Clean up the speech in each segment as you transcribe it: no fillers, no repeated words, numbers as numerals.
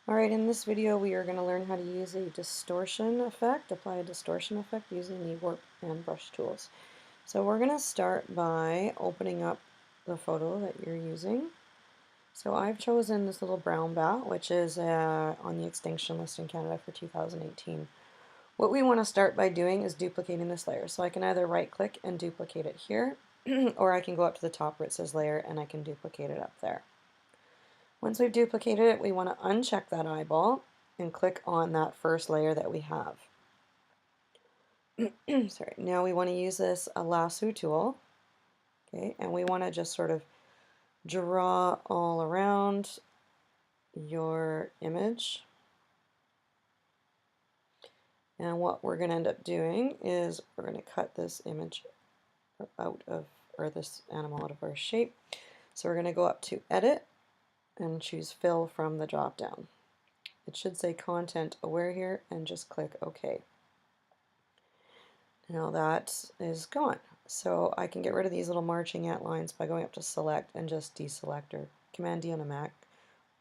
Alright, in this video we are going to learn how to use a distortion effect, apply a distortion effect using the warp and brush tools. So we're going to start by opening up the photo that you're using. So I've chosen this little brown bat, which is on the extinction list in Canada for 2018. What we want to start by doing is duplicating this layer. So I can either right click and duplicate it here, or I can go up to the top where it says layer and I can duplicate it up there. Once we've duplicated it, we want to uncheck that eyeball and click on that first layer that we have. Sorry. Now we want to use this lasso tool, okay, and we want to just sort of draw all around your image. And what we're going to end up doing is we're going to cut this image out of, or this animal out of our shape. So we're going to go up to Edit and choose Fill from the drop down. It should say Content Aware here, and just click OK. Now that is gone. So I can get rid of these little marching ant lines by going up to Select and just deselect, or Command D on a Mac,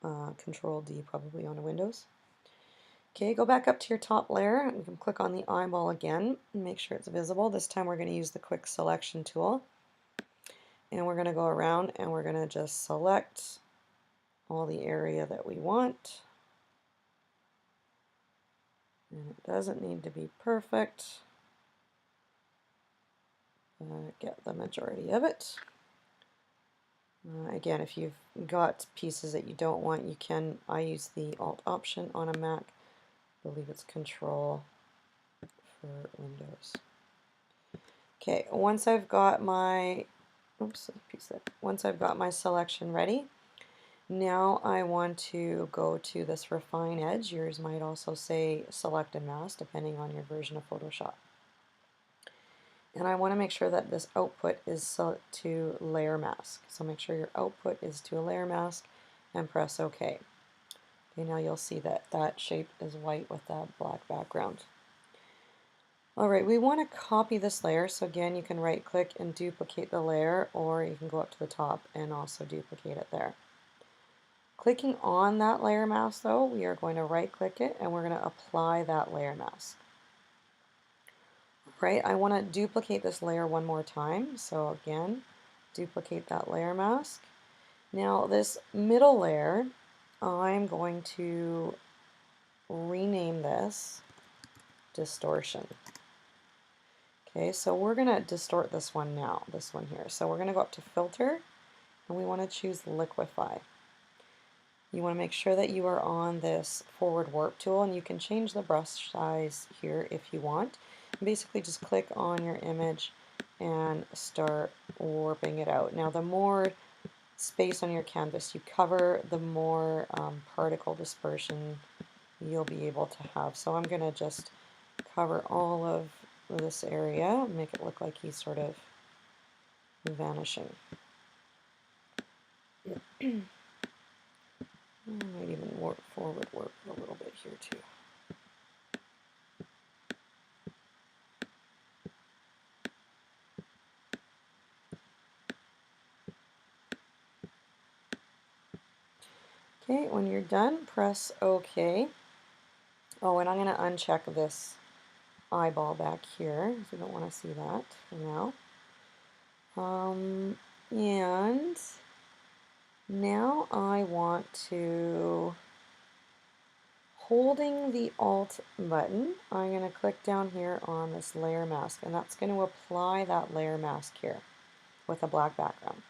Control D probably on a Windows. Okay, go back up to your top layer and you can click on the eyeball again and make sure it's visible. This time we're going to use the quick selection tool. And we're going to go around and we're going to just select all the area that we want. And it doesn't need to be perfect. Get the majority of it. Again, if you've got pieces that you don't want, you can, I use the Alt option on a Mac. I believe it's Control for Windows. Okay, once I've got my once I've got my selection ready, now I want to go to this refine edge. Yours might also say select and mask depending on your version of Photoshop. And I want to make sure that this output is to layer mask. So make sure your output is to a layer mask and press OK. Okay, now you'll see that that shape is white with that black background. Alright, we want to copy this layer, so again you can right click and duplicate the layer, or you can go up to the top and also duplicate it there. Clicking on that layer mask though, we are going to right click it and we're going to apply that layer mask. Right, I want to duplicate this layer one more time, so again, duplicate that layer mask. Now this middle layer, I'm going to rename this distortion. Okay, so we're going to distort this one now, this one here. So we're going to go up to Filter, and we want to choose Liquify. You want to make sure that you are on this forward warp tool, and you can change the brush size here if you want. Basically just click on your image and start warping it out. Now the more space on your canvas you cover, the more particle dispersion you'll be able to have. So I'm going to just cover all of this area, make it look like he's sort of vanishing. I might even forward warp a little bit here too. Okay, when you're done, press OK. Oh, and I'm going to uncheck this eyeball back here, because we don't want to see that for now. And now I want to, holding the Alt button, I'm going to click down here on this layer mask, and that's going to apply that layer mask here with a black background.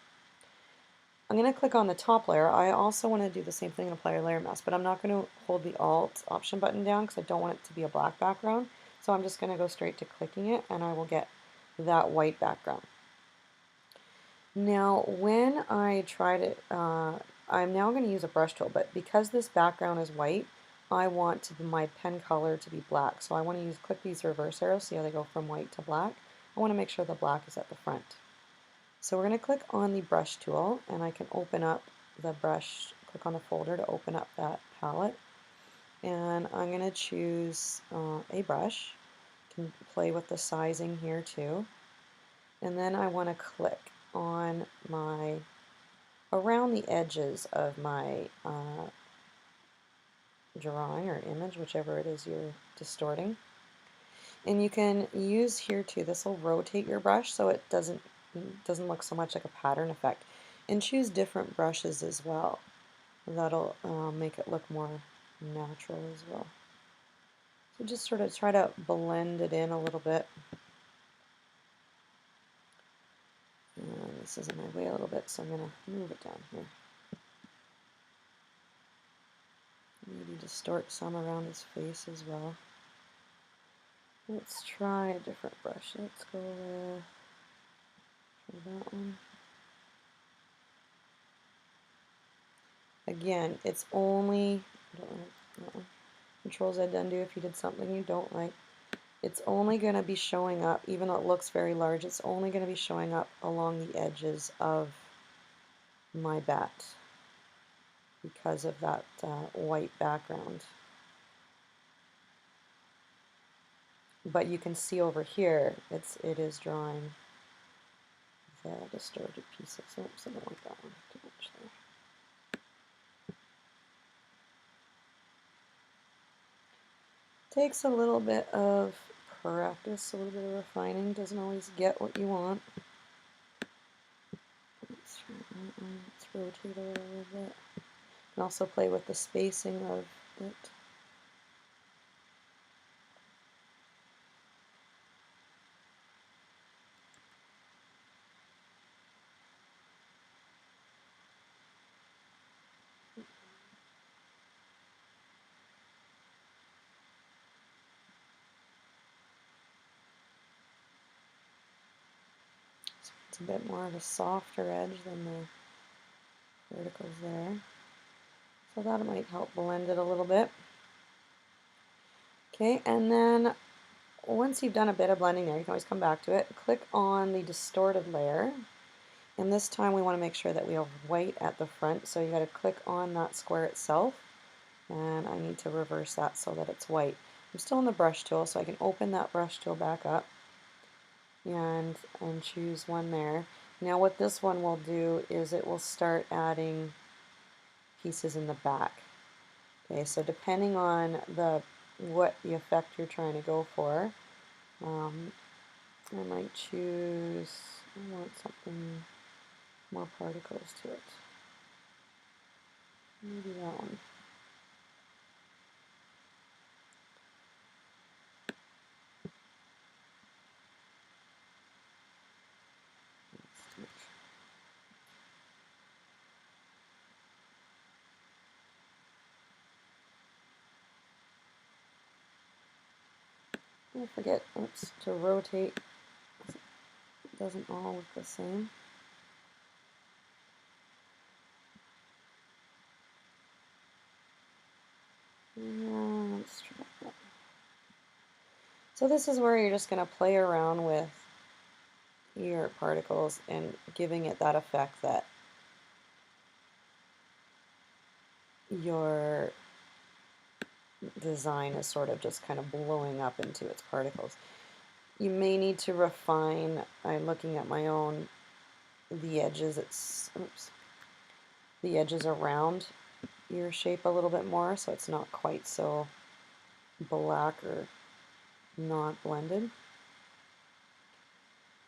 I'm going to click on the top layer. I also want to do the same thing and apply a layer mask, but I'm not going to hold the Alt option button down because I don't want it to be a black background. So I'm just going to go straight to clicking it and I will get that white background. Now when I tried it, I'm now going to use a brush tool, but because this background is white, I want my pen color to be black. So I want to click these reverse arrows, see how they go from white to black. I want to make sure the black is at the front. So we're going to click on the brush tool, and I can open up the brush, click on the folder to open up that palette. And I'm going to choose a brush. You can play with the sizing here too. And then I want to click on around the edges of my drawing or image, whichever it is you're distorting. And you can use here too, this will rotate your brush so it doesn't look so much like a pattern effect. And choose different brushes as well. That'll make it look more natural as well. So just sort of try to blend it in a little bit. And this is in my way a little bit, so I'm going to move it down here. Maybe distort some around his face as well. Let's try a different brush. Let's go with that one. Again, it's only, I don't like that one. Control Z to undo if you did something you don't like. It's only going to be showing up, even though it looks very large, it's only going to be showing up along the edges of my bat because of that white background. But you can see over here, it is drawing the distorted pieces. Oops, I don't want that one too much there. Takes a little bit of practice, a little bit of refining. Doesn't always get what you want. Let's try that one. Let's rotate it a little bit. And also play with the spacing of it. So it's a bit more of a softer edge than the verticals there. So that might help blend it a little bit. Okay, and then once you've done a bit of blending there, you can always come back to it. Click on the distorted layer. And this time we want to make sure that we have white at the front. So you got to click on that square itself. And I need to reverse that so that it's white. I'm still in the brush tool, so I can open that brush tool back up and choose one there. Now what this one will do is it will start adding pieces in the back. Okay, so depending on what the effect you're trying to go for, I might choose, I want something more particles to it. Maybe that one. Don't forget, oops, to rotate. It doesn't all look the same. Yeah, let's try that. So this is where you're just going to play around with your particles and giving it that effect that your design is sort of just kind of blowing up into its particles. You may need to refine, I'm looking at my own, the edges, the edges around your shape a little bit more so it's not quite so black or not blended.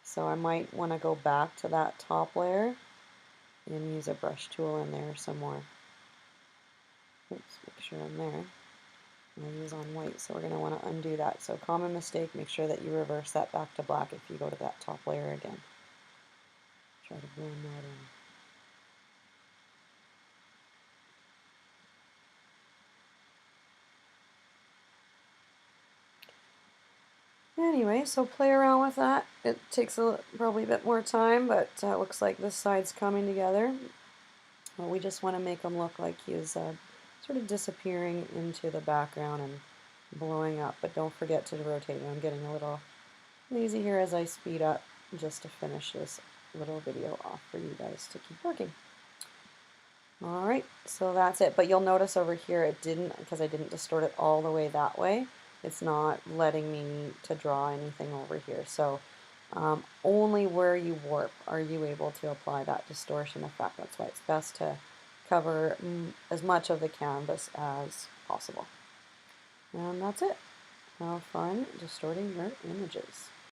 So I might want to go back to that top layer and use a brush tool in there some more. Oops, make sure I'm there. I use on white, so we're going to want to undo that. So common mistake, make sure that you reverse that back to black if you go to that top layer again. Try to blend that in. Anyway, so play around with that. It takes probably a bit more time, but it looks like this side's coming together. Well, we just want to make him look like he's sort of disappearing into the background and blowing up, but don't forget to rotate. I'm getting a little lazy here as I speed up just to finish this little video off for you guys to keep working. Alright, so that's it, but you'll notice over here it didn't, because I didn't distort it all the way that way, it's not letting me to draw anything over here. So only where you warp are you able to apply that distortion effect. That's why it's best to cover as much of the canvas as possible. And that's it. Have fun distorting your images.